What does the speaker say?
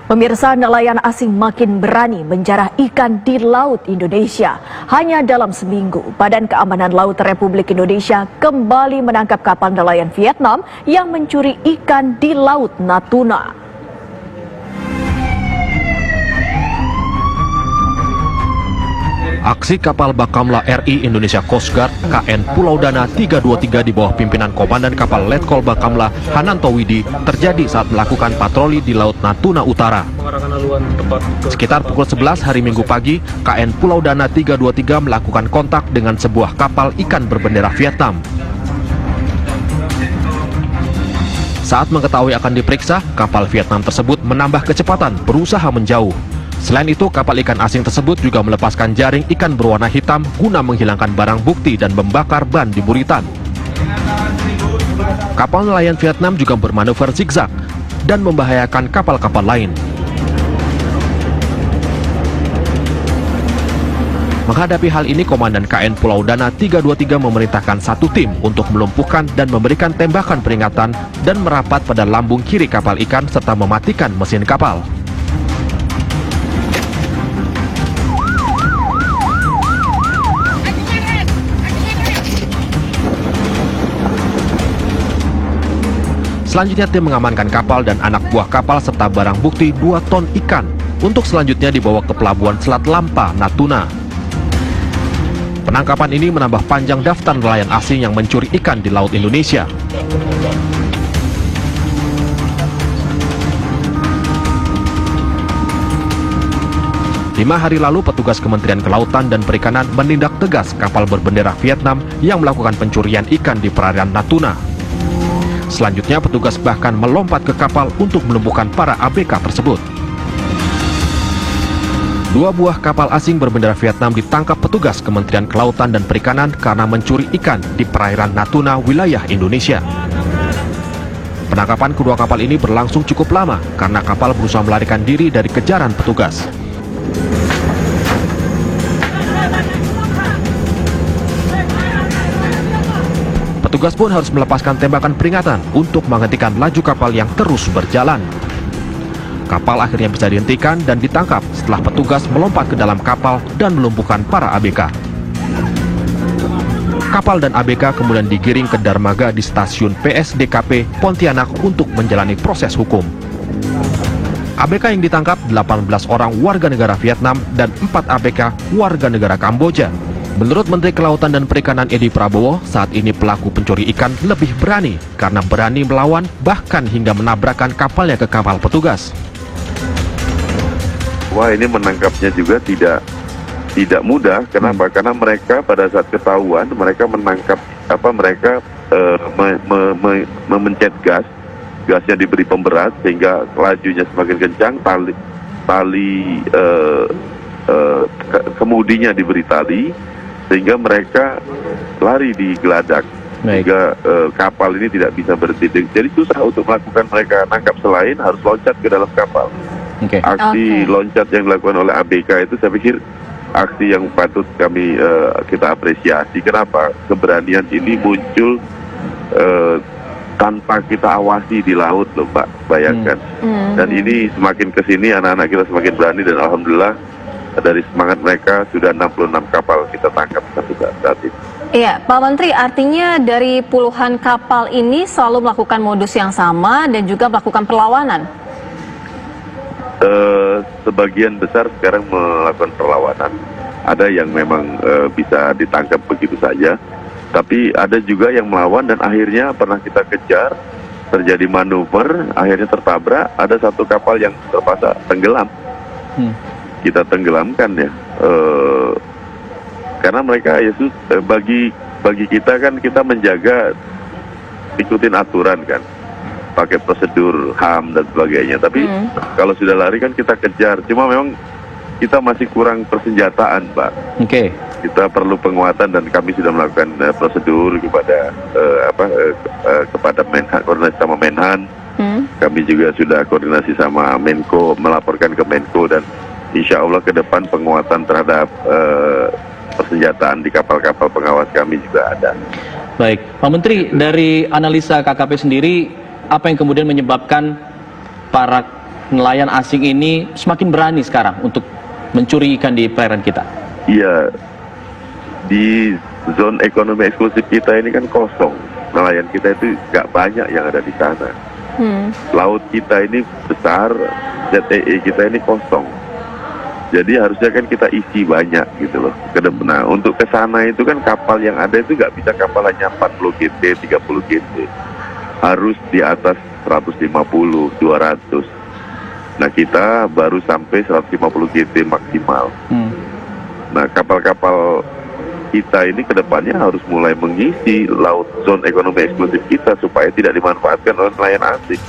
Pemirsa, nelayan asing makin berani menjarah ikan di laut Indonesia. Hanya dalam seminggu, Badan Keamanan Laut Republik Indonesia kembali menangkap kapal nelayan Vietnam yang mencuri ikan di Laut Natuna. Aksi kapal Bakamla RI Indonesia Coast Guard KN Pulau Dana 323 di bawah pimpinan Komandan Kapal Letkol Bakamla Hananto Widi terjadi saat melakukan patroli di Laut Natuna Utara. Sekitar pukul 11 hari Minggu pagi, KN Pulau Dana 323 melakukan kontak dengan sebuah kapal ikan berbendera Vietnam. Saat mengetahui akan diperiksa, kapal Vietnam tersebut menambah kecepatan berusaha menjauh. Selain itu, kapal ikan asing tersebut juga melepaskan jaring ikan berwarna hitam guna menghilangkan barang bukti dan membakar ban di buritan. Kapal nelayan Vietnam juga bermanuver zigzag dan membahayakan kapal-kapal lain. Menghadapi hal ini, Komandan KN Pulau Dana 323 memerintahkan satu tim untuk melumpuhkan dan memberikan tembakan peringatan dan merapat pada lambung kiri kapal ikan serta mematikan mesin kapal. Selanjutnya tim mengamankan kapal dan anak buah kapal serta barang bukti 2 ton ikan untuk selanjutnya dibawa ke pelabuhan Selat Lampa, Natuna. Penangkapan ini menambah panjang daftar nelayan asing yang mencuri ikan di Laut Indonesia. Lima hari lalu, petugas Kementerian Kelautan dan Perikanan menindak tegas kapal berbendera Vietnam yang melakukan pencurian ikan di perairan Natuna. Selanjutnya, petugas bahkan melompat ke kapal untuk melumpuhkan para ABK tersebut. 2 buah kapal asing berbendera Vietnam ditangkap petugas Kementerian Kelautan dan Perikanan karena mencuri ikan di perairan Natuna, wilayah Indonesia. Penangkapan kedua kapal ini berlangsung cukup lama karena kapal berusaha melarikan diri dari kejaran petugas. Petugas pun harus melepaskan tembakan peringatan untuk menghentikan laju kapal yang terus berjalan. Kapal akhirnya bisa dihentikan dan ditangkap setelah petugas melompat ke dalam kapal dan melumpuhkan para ABK. Kapal dan ABK kemudian digiring ke dermaga di stasiun PSDKP Pontianak untuk menjalani proses hukum. ABK yang ditangkap 18 orang warga negara Vietnam dan 4 ABK warga negara Kamboja. Menurut Menteri Kelautan dan Perikanan Edi Prabowo, saat ini pelaku pencuri ikan lebih berani karena berani melawan bahkan hingga menabrakkan kapalnya ke kapal petugas. Wah, ini menangkapnya juga tidak mudah. Kenapa? Karena mereka pada saat ketahuan mereka menangkap memencet gasnya diberi pemberat sehingga lajunya semakin kencang, kemudinya diberi tali sehingga mereka lari di geladak sehingga kapal ini tidak bisa berhenti. Jadi susah untuk melakukan mereka nangkap selain harus loncat ke dalam kapal. Aksi loncat yang dilakukan oleh ABK itu saya pikir aksi yang patut kita apresiasi. Kenapa? Keberanian ini muncul tanpa kita awasi di laut loh Mbak, bayangkan. Dan ini semakin kesini anak-anak kita semakin berani dan alhamdulillah dari semangat mereka sudah 66 kapal kita tangkap saat ini. Iya, Pak Menteri, artinya dari puluhan kapal ini selalu melakukan modus yang sama dan juga melakukan perlawanan? Sebagian besar sekarang melakukan perlawanan. Ada yang memang bisa ditangkap begitu saja, tapi ada juga yang melawan dan akhirnya pernah kita kejar, terjadi manuver, akhirnya tertabrak, ada satu kapal yang terpaksa tenggelam. Kita tenggelamkan ya, karena mereka bagi kita kan kita menjaga ikutin aturan kan, pakai prosedur HAM dan sebagainya. Tapi kalau sudah lari kan kita kejar. Cuma memang kita masih kurang persenjataan, Pak. Kita perlu penguatan dan kami sudah melakukan prosedur kepada kepada Menhan, koordinasi sama Menhan. Kami juga sudah koordinasi sama Menko, melaporkan ke Menko dan insya Allah ke depan penguatan terhadap persenjataan di kapal-kapal pengawas kami juga ada. Baik, Pak Menteri, dari analisa KKP sendiri, apa yang kemudian menyebabkan para nelayan asing ini semakin berani sekarang untuk mencuri ikan di perairan kita? Iya, di zona ekonomi eksklusif kita ini kan kosong. Nelayan kita itu nggak banyak yang ada di sana. Laut kita ini besar, ZEE kita ini kosong. Jadi harusnya kan kita isi banyak gitu loh. Nah, untuk ke sana itu kan kapal yang ada itu nggak bisa kapal hanya 40 GT, 30 GT. Harus di atas 150, 200. Nah, kita baru sampai 150 GT maksimal. Nah, kapal-kapal kita ini ke depannya harus mulai mengisi laut zona ekonomi eksklusif kita supaya tidak dimanfaatkan oleh nelayan asing.